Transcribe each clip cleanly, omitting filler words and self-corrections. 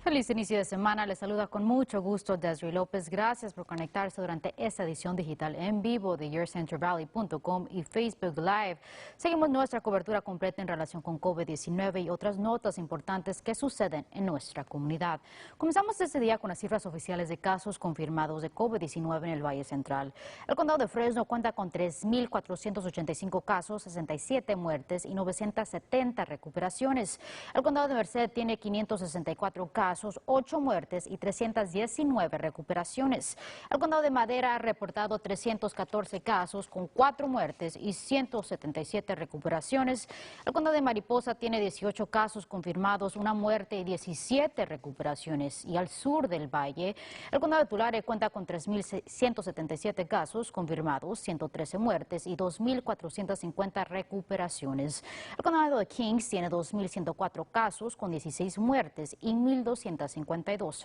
Feliz inicio de semana. Les saluda con mucho gusto Desiree López. Gracias por conectarse durante esta edición digital en vivo de yourcentralvalley.com y Facebook Live. Seguimos nuestra cobertura completa en relación con COVID-19 y otras notas importantes que suceden en nuestra comunidad. Comenzamos este día con las cifras oficiales de casos confirmados de COVID-19 en el Valle Central. El Condado de Fresno cuenta con 3.485 casos, 67 muertes y 970 recuperaciones. El Condado de Merced tiene 564 casos, 8 muertes y 319 recuperaciones. El Condado de Madera ha reportado 314 casos con 4 muertes y 177 recuperaciones. El Condado de Mariposa tiene 18 casos confirmados, 1 muerte y 17 recuperaciones. Y al sur del valle, el Condado de Tulare cuenta con 3.177 casos confirmados, 113 muertes y 2.450 recuperaciones. El Condado de Kings tiene 2.104 casos con 16 muertes y 1.252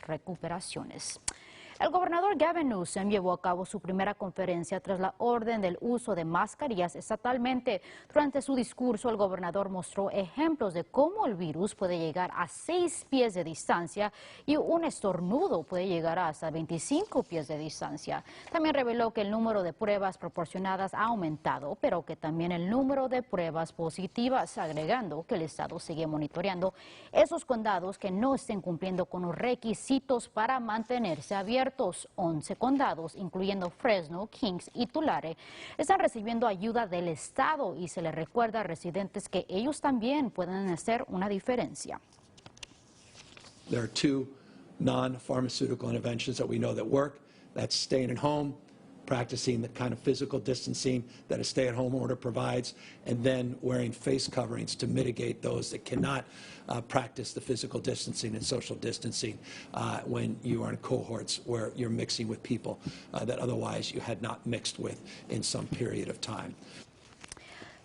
recuperaciones. El gobernador Gavin Newsom llevó a cabo su primera conferencia tras la orden del uso de mascarillas estatalmente. Durante su discurso, el gobernador mostró ejemplos de cómo el virus puede llegar a 6 pies de distancia y un estornudo puede llegar a hasta 25 pies de distancia. También reveló que el número de pruebas proporcionadas ha aumentado, pero que también el número de pruebas positivas, agregando que el estado sigue monitoreando esos condados que no estén cumpliendo con los requisitos para mantenerse abiertos. 11 condados, incluyendo Fresno, Kings y Tulare, están recibiendo ayuda del Estado y se les recuerda a residentes que ellos también pueden hacer una diferencia. There are 2 non-pharmaceutical interventions that we know that work. That's staying at home, practicing the kind of physical distancing that a stay-at-home order provides, and then wearing face coverings to mitigate those that cannot practice the physical distancing and social distancing when you are in cohorts where you're mixing with people that otherwise you had not mixed with in some period of time.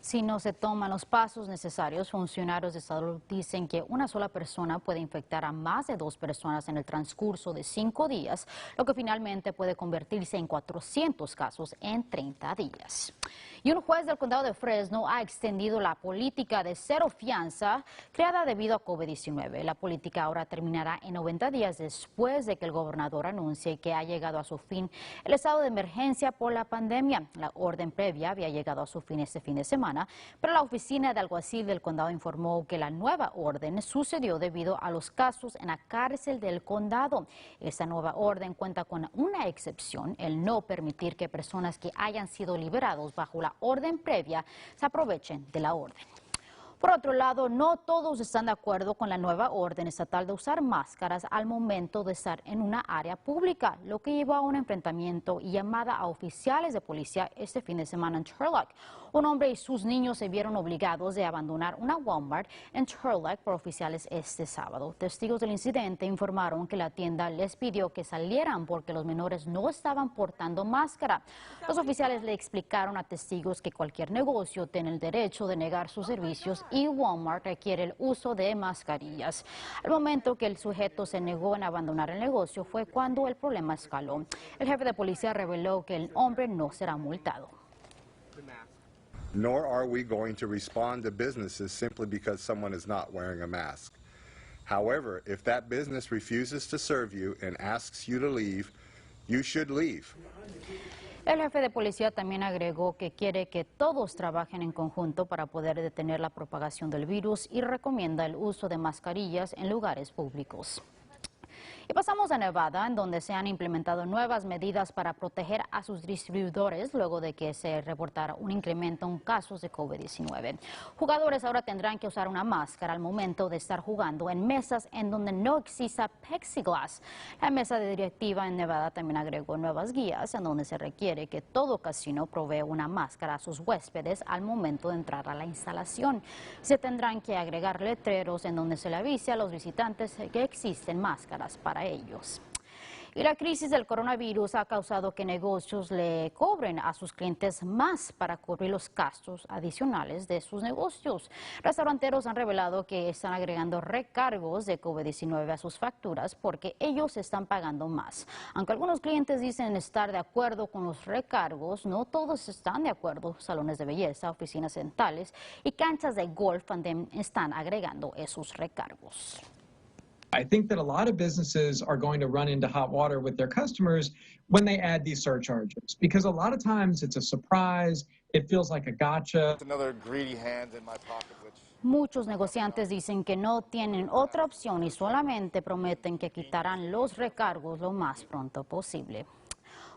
Si no se toman los pasos necesarios, funcionarios de salud dicen que una sola persona puede infectar a más de 2 personas en el transcurso de 5 días, lo que finalmente puede convertirse en 400 casos en 30 días. Y un juez del Condado de Fresno ha extendido la política de cero fianza creada debido a COVID-19. La política ahora terminará en 90 días después de que el gobernador anuncie que ha llegado a su fin el estado de emergencia por la pandemia. La orden previa había llegado a su fin este fin de semana, pero la oficina de alguacil del condado informó que la nueva orden sucedió debido a los casos en la cárcel del condado. Esta nueva orden cuenta con una excepción, el no permitir que personas que hayan sido liberados bajo la orden previa se aprovechen de la orden. Por otro lado, no todos están de acuerdo con la nueva orden estatal de usar máscaras al momento de estar en una área pública, lo que llevó a un enfrentamiento y llamada a oficiales de policía este fin de semana en Turlock. Un hombre y sus niños se vieron obligados de abandonar una Walmart en Turlock por oficiales este sábado. Testigos del incidente informaron que la tienda les pidió que salieran porque los menores no estaban portando máscara. Los oficiales le explicaron a testigos que cualquier negocio tiene el derecho de negar sus servicios y Walmart requiere el uso de mascarillas. Al momento que el sujeto se negó en abandonar el negocio fue cuando el problema escaló. El jefe de policía reveló que el hombre no será multado. Nor are we going to respond to businesses simply because someone is not wearing a mask. However, if that business refuses to serve you and asks you to leave, you should leave. El jefe de policía también agregó que quiere que todos trabajen en conjunto para poder detener la propagación del virus y recomienda el uso de mascarillas en lugares públicos. Y pasamos a Nevada, en donde se han implementado nuevas medidas para proteger a sus distribuidores luego de que se reportara un incremento en casos de COVID-19. Jugadores ahora tendrán que usar una máscara al momento de estar jugando en mesas en donde no exista plexiglass. La mesa de directiva en Nevada también agregó nuevas guías en donde se requiere que todo casino provee una máscara a sus huéspedes al momento de entrar a la instalación. Se tendrán que agregar letreros en donde se le avise a los visitantes que existen máscaras para ellos. Y la crisis del coronavirus ha causado que negocios le cobren a sus clientes más para cubrir los gastos adicionales de sus negocios. Restauranteros han revelado que están agregando recargos de COVID-19 a sus facturas porque ellos están pagando más. Aunque algunos clientes dicen estar de acuerdo con los recargos, no todos están de acuerdo. Salones de belleza, oficinas dentales y canchas de golf también están agregando esos recargos. I think that a lot of businesses are going to run into hot water with their customers when they add these surcharges, because a lot of times it's a surprise, it feels like a gotcha. Another greedy hand in my pocket, which... Muchos negociantes dicen que no tienen otra opción y solamente prometen que quitarán los recargos lo más pronto posible.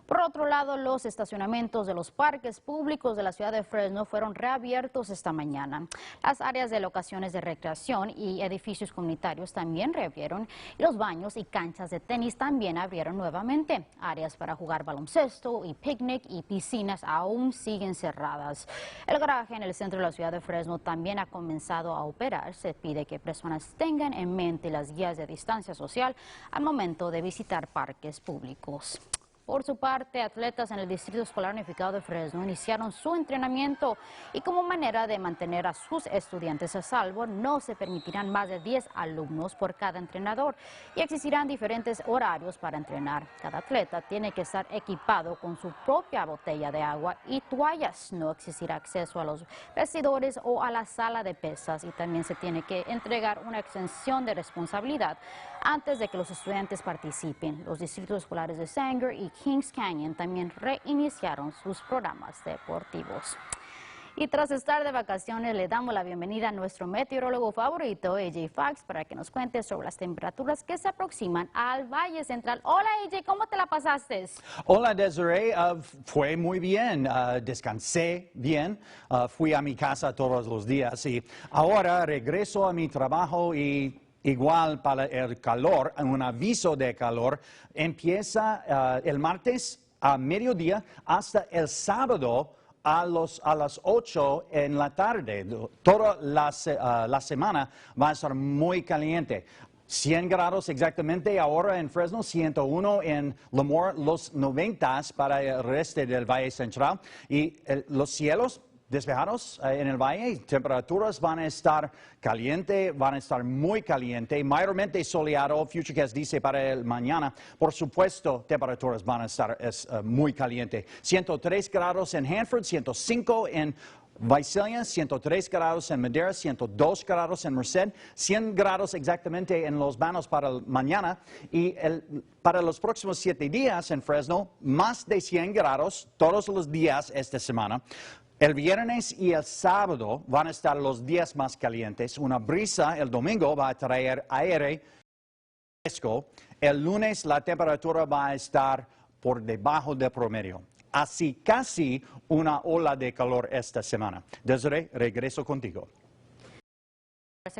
Por otro lado, los estacionamientos de los parques públicos de la ciudad de Fresno fueron reabiertos esta mañana. Las áreas de locaciones de recreación y edificios comunitarios también reabrieron y los baños y canchas de tenis también abrieron nuevamente. Áreas para jugar baloncesto y picnic y piscinas aún siguen cerradas. El garaje en el centro de la ciudad de Fresno también ha comenzado a operar. Se pide que personas tengan en mente las guías de distancia social al momento de visitar parques públicos. Por su parte, atletas en el Distrito Escolar Unificado de Fresno iniciaron su entrenamiento y como manera de mantener a sus estudiantes a salvo, no se permitirán más de 10 alumnos por cada entrenador y existirán diferentes horarios para entrenar. Cada atleta tiene que estar equipado con su propia botella de agua y toallas. No existirá acceso a los vestidores o a la sala de pesas y también se tiene que entregar una exención de responsabilidad antes de que los estudiantes participen. Los distritos escolares de Sanger y Kings Canyon también reiniciaron sus programas deportivos. Y tras estar de vacaciones, le damos la bienvenida a nuestro meteorólogo favorito, AJ Fox, para que nos cuente sobre las temperaturas que se aproximan al Valle Central. Hola, AJ, ¿cómo te la pasaste? Hola, Desiree. Fue muy bien. Descansé bien. Fui a mi casa todos los días y ahora regreso a mi trabajo y igual para el calor, un aviso de calor, empieza el martes a mediodía hasta el sábado a las 8 en la tarde. Toda la semana va a estar muy caliente. 100 grados exactamente ahora en Fresno, 101 en Lemoore, los 90 para el resto del Valle Central. Y los cielos despejados en el valle, temperaturas van a estar calientes, van a estar muy calientes, mayormente soleado. Futurecast dice para el mañana, por supuesto, temperaturas van a estar muy calientes. 103 grados en Hanford, 105 en Visalia, 103 grados en Madera, 102 grados en Merced, 100 grados exactamente en Los Banos para el mañana y para los próximos 7 días en Fresno, más de 100 grados todos los días esta semana. El viernes y el sábado van a estar los días más calientes. Una brisa el domingo va a traer aire fresco. El lunes la temperatura va a estar por debajo del promedio. Así casi una ola de calor esta semana. Desiree, regreso contigo.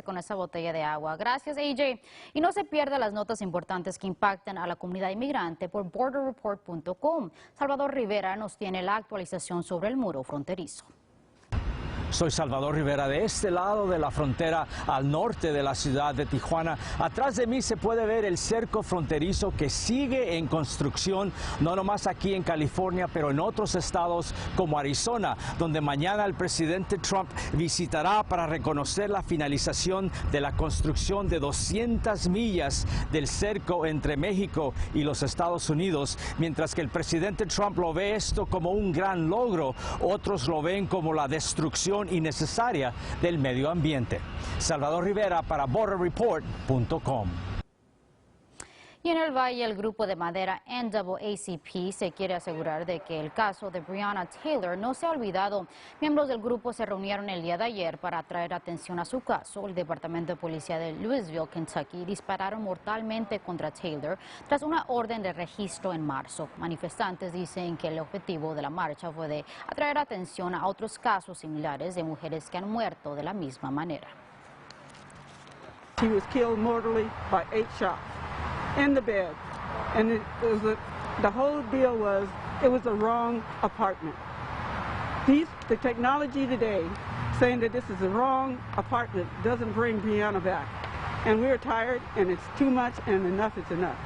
Con esa botella de agua. Gracias, AJ. Y no se pierda las notas importantes que impactan a la comunidad inmigrante por borderreport.com. Salvador Rivera nos tiene la actualización sobre el muro fronterizo. Soy Salvador Rivera de este lado de la frontera al norte de la ciudad de Tijuana. Atrás de mí se puede ver el cerco fronterizo que sigue en construcción, no nomás aquí en California, pero en otros estados como Arizona, donde mañana el presidente Trump visitará para reconocer la finalización de la construcción de 200 millas del cerco entre México y los Estados Unidos. Mientras que el presidente Trump lo ve esto como un gran logro, otros lo ven como la destrucción innecesaria del medio ambiente. Salvador Rivera para borderreport.com. Y en el Valle, el grupo de madera NAACP se quiere asegurar de que el caso de Breonna Taylor no se ha olvidado. Miembros del grupo se reunieron el día de ayer para atraer atención a su caso. El Departamento de Policía de Louisville, Kentucky, dispararon mortalmente contra Taylor tras una orden de registro en marzo. Manifestantes dicen que el objetivo de la marcha fue de atraer atención a otros casos similares de mujeres que han muerto de la misma manera. She was killed mortally by 8 shots. In the bed, and the whole deal was it was the wrong apartment. The technology today saying that this is the wrong apartment doesn't bring Breonna back, and we're tired, and it's too much, and enough is enough.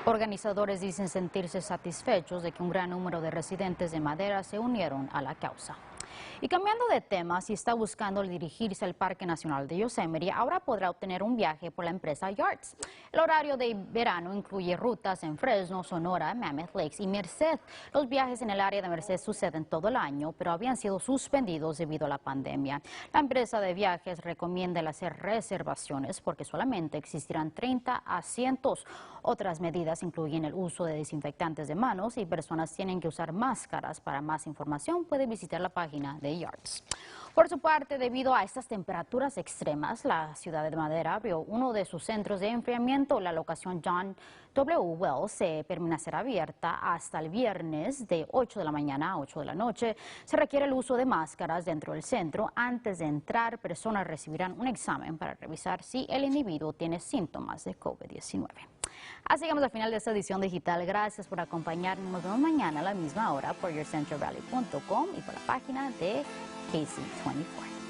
Organizadores dicen sentirse satisfechos de que un gran número de residentes de Madera se unieron a la causa. Y cambiando de tema, si está buscando dirigirse al Parque Nacional de Yosemite, ahora podrá obtener un viaje por la empresa Juez. El horario de verano incluye rutas en Fresno, Sonora, Mammoth Lakes y Merced. Los viajes en el área de Merced suceden todo el año, pero habían sido suspendidos debido a la pandemia. La empresa de viajes recomienda el hacer reservaciones porque solamente existirán 30 asientos. Otras medidas incluyen el uso de desinfectantes de manos y personas tienen que usar máscaras. Para más información puede visitar la página de Juez. Por su parte, debido a estas temperaturas extremas, la ciudad de Madera abrió uno de sus centros de enfriamiento. La locación John W. Wells se permanecerá abierta hasta el viernes de 8 de la mañana a 8 de la noche. Se requiere el uso de máscaras dentro del centro. Antes de entrar, personas recibirán un examen para revisar si el individuo tiene síntomas de COVID-19. Así llegamos al final de esta edición digital. Gracias por acompañarnos. Nos vemos mañana a la misma hora por yourcentralvalley.com y por la página de KC24.